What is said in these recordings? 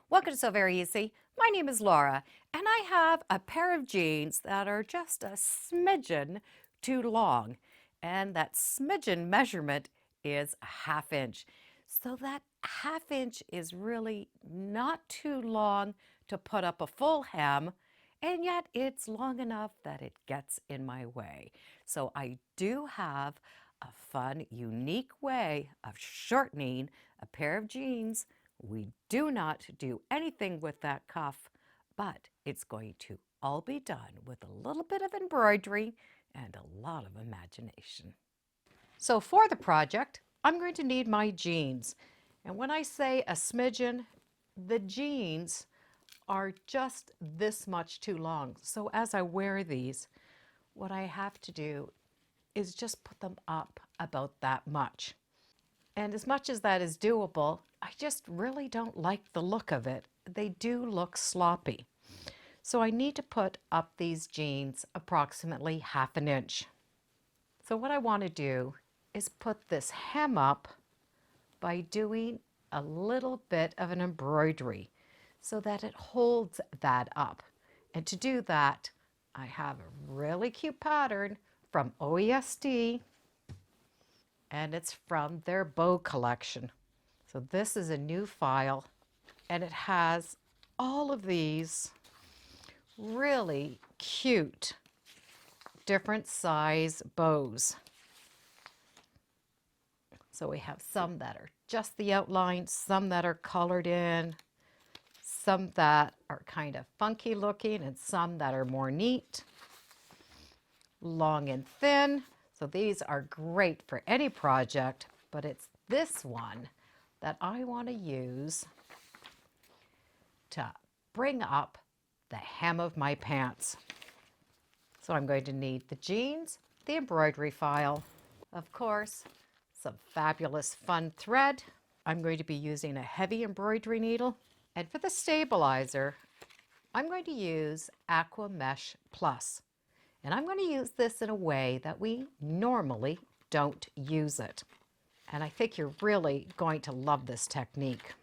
Welcome to So Very Easy. My name is Laura, and I have a pair of jeans that are just a smidgen too long. And that smidgen measurement is a half inch. So that half inch is really not too long to put up a full hem, and yet it's long enough that it gets in my way. So I do have a fun, unique way of shortening a pair of jeans. We do not do anything with that cuff, but it's going to all be done with a little bit of embroidery and a lot of imagination. So for the project, I'm going to need my jeans. And when I say a smidgen, the jeans are just this much too long. So as I wear these, what I have to do is just put them up about that much. And as much as that is doable, I just really don't like the look of it. They do look sloppy. So I need to put up these jeans approximately half an inch. So what I want to do is put this hem up by doing a little bit of an embroidery so that it holds that up. And to do that, I have a really cute pattern from OESD, and it's from their bow collection. So this is a new file, and it has all of these really cute different size bows. So we have some that are just the outline, some that are colored in, some that are kind of funky looking, and some that are more neat, long and thin. So these are great for any project, but it's this one that I want to use to bring up the hem of my pants. So I'm going to need the jeans, the embroidery file, of course, some fabulous fun thread. I'm going to be using a heavy embroidery needle. And for the stabilizer, I'm going to use Aqua Mesh Plus. And I'm going to use this in a way that we normally don't use it. And I think you're really going to love this technique.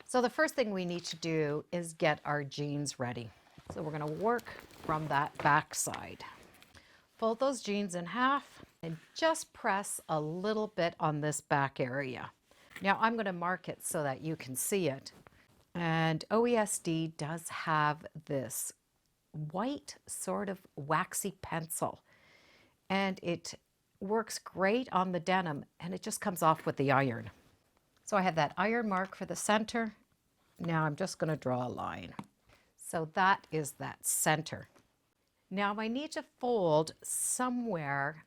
So the first thing we need to do is get our jeans ready. So we're going to work from that back side. Fold those jeans in half and just press a little bit on this back area. Now I'm going to mark it so that you can see it. And OESD does have this white sort of waxy pencil, and it works great on the denim, and it just comes off with the iron. So I have that iron mark for the center. Now I'm just going to draw a line. So that is that center. Now I need to fold somewhere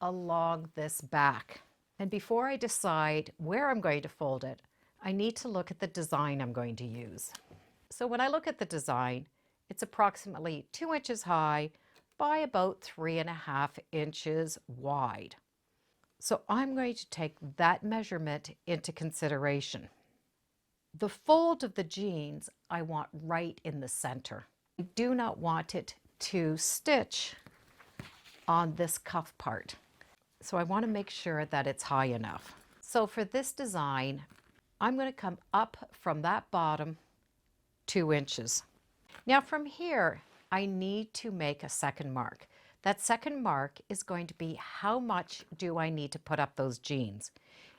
along this back. And before I decide where I'm going to fold it, I need to look at the design I'm going to use. So when I look at the design, it's approximately 2 inches high by about 3.5 inches wide. So I'm going to take that measurement into consideration. The fold of the jeans I want right in the center. I do not want it to stitch on this cuff part. So I want to make sure that it's high enough. So for this design, I'm going to come up from that bottom 2 inches. Now from here, I need to make a second mark. That second mark is going to be how much do I need to put up those jeans.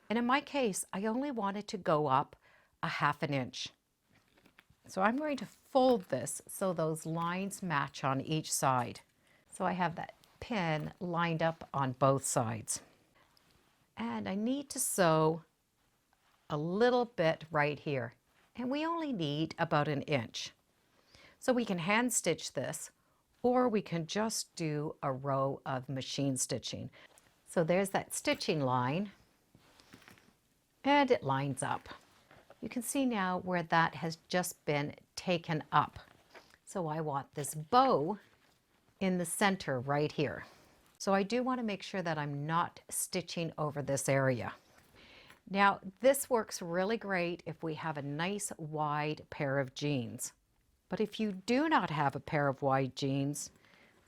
And in my case, I only wanted to go up a half an inch. So I'm going to fold this so those lines match on each side. So I have that pin lined up on both sides. And I need to sew a little bit right here. And we only need about an inch. So we can hand stitch this, or we can just do a row of machine stitching. So there's that stitching line, and it lines up. You can see now where that has just been taken up. So I want this bow in the center right here. So I do want to make sure that I'm not stitching over this area. Now this works really great if we have a nice wide pair of jeans. But if you do not have a pair of wide jeans,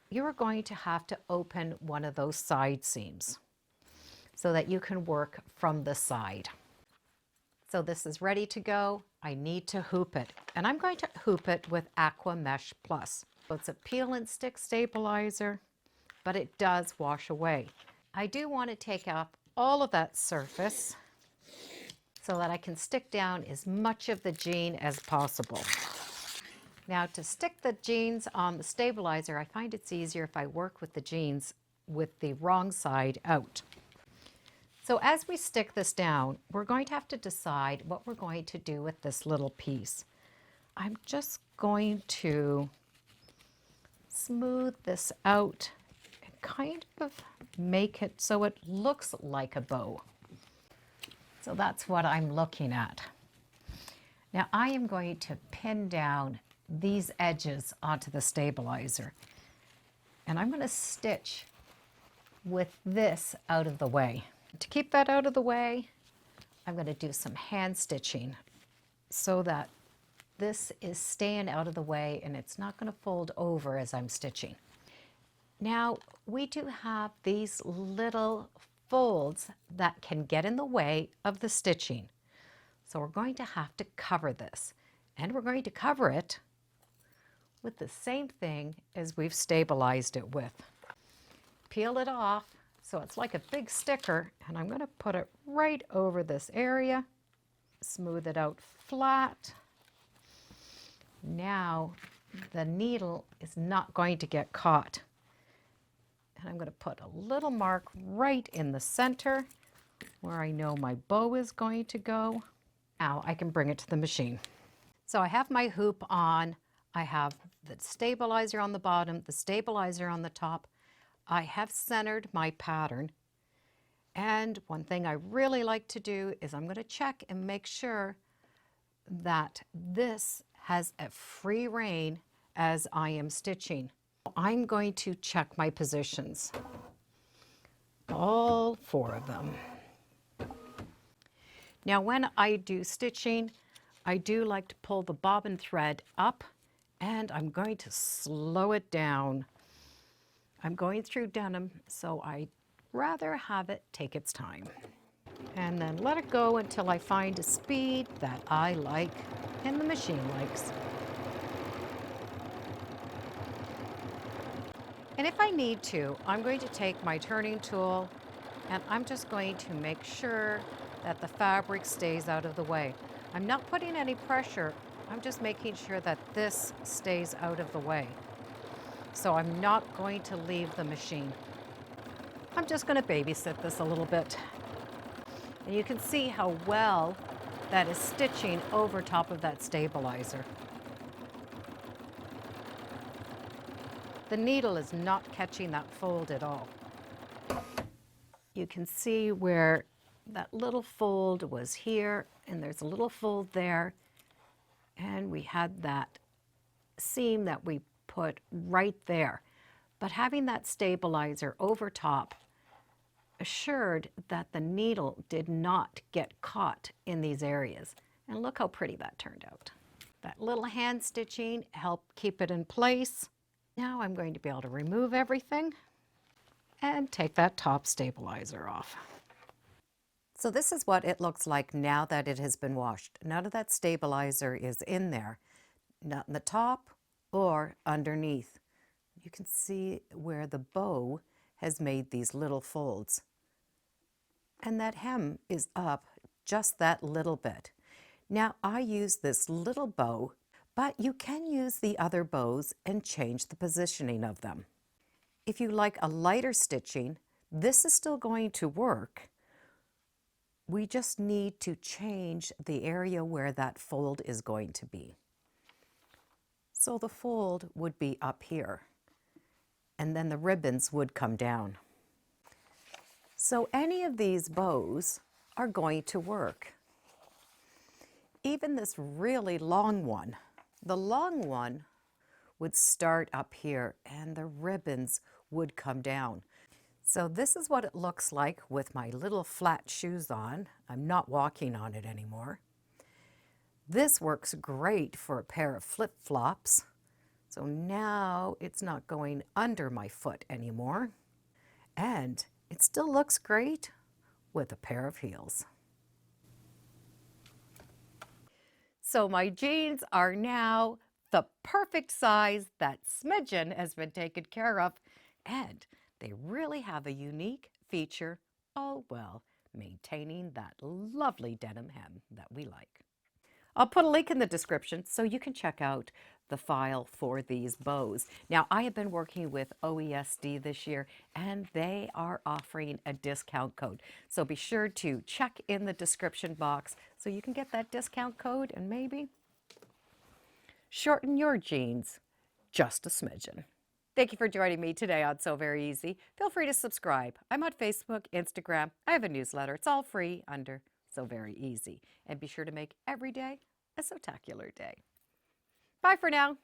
you're going to have to open one of those side seams so that you can work from the side. So this is ready to go. I need to hoop it, and I'm going to hoop it with Aqua Mesh Plus. So it's a peel and stick stabilizer, but it does wash away. I do want to take off all of that surface so that I can stick down as much of the jean as possible. Now to stick the jeans on the stabilizer, I find it's easier if I work with the jeans with the wrong side out. So as we stick this down, we're going to have to decide what we're going to do with this little piece. I'm just going to smooth this out and kind of make it so it looks like a bow. So that's what I'm looking at. Now I am going to pin down these edges onto the stabilizer, and I'm going to stitch with this out of the way. To keep that out of the way, I'm going to do some hand stitching so that this is staying out of the way and it's not going to fold over as I'm stitching. Now we do have these little folds that can get in the way of the stitching. So we're going to have to cover this, and we're going to cover it with the same thing as we've stabilized it with. Peel it off so it's like a big sticker, and I'm going to put it right over this area, smooth it out flat. Now the needle is not going to get caught. And I'm going to put a little mark right in the center where I know my bow is going to go. Now I can bring it to the machine. So I have my hoop on. I have the stabilizer on the bottom, the stabilizer on the top. I have centered my pattern. And one thing I really like to do is I'm going to check and make sure that this has a free rein as I am stitching. I'm going to check my positions, all 4 of them. Now when I do stitching, I do like to pull the bobbin thread up, and I'm going to slow it down. I'm going through denim, so I rather have it take its time. And then let it go until I find a speed that I like and the machine likes. And if I need to, I'm going to take my turning tool and I'm just going to make sure that the fabric stays out of the way. I'm not putting any pressure, I'm just making sure that this stays out of the way. So I'm not going to leave the machine. I'm just going to babysit this a little bit. And you can see how well that is stitching over top of that stabilizer. The needle is not catching that fold at all. You can see where that little fold was here, and there's a little fold there, and we had that seam that we put right there. But having that stabilizer over top assured that the needle did not get caught in these areas. And look how pretty that turned out. That little hand stitching helped keep it in place. Now I'm going to be able to remove everything and take that top stabilizer off. So this is what it looks like now that it has been washed. None of that stabilizer is in there, not in the top or underneath. You can see where the bow has made these little folds. And that hem is up just that little bit. Now I use this little bow, but you can use the other bows and change the positioning of them. If you like a lighter stitching, this is still going to work. We just need to change the area where that fold is going to be. So the fold would be up here, and then the ribbons would come down. So any of these bows are going to work. Even this really long one, the long one would start up here and the ribbons would come down. So this is what it looks like with my little flat shoes on. I'm not walking on it anymore. This works great for a pair of flip-flops. So now it's not going under my foot anymore. And it still looks great with a pair of heels. So my jeans are now the perfect size. That smidgen has been taken care of, and they really have a unique feature, all well maintaining that lovely denim hem that we like. I'll put a link in the description so you can check out the file for these bows. Now, I have been working with OESD this year, and they are offering a discount code. So be sure to check in the description box so you can get that discount code and maybe shorten your jeans just a smidgen. Thank you for joining me today on So Very Easy. Feel free to subscribe. I'm on Facebook, Instagram. I have a newsletter. It's all free under So Very Easy. And be sure to make every day a spectacular day. Bye for now.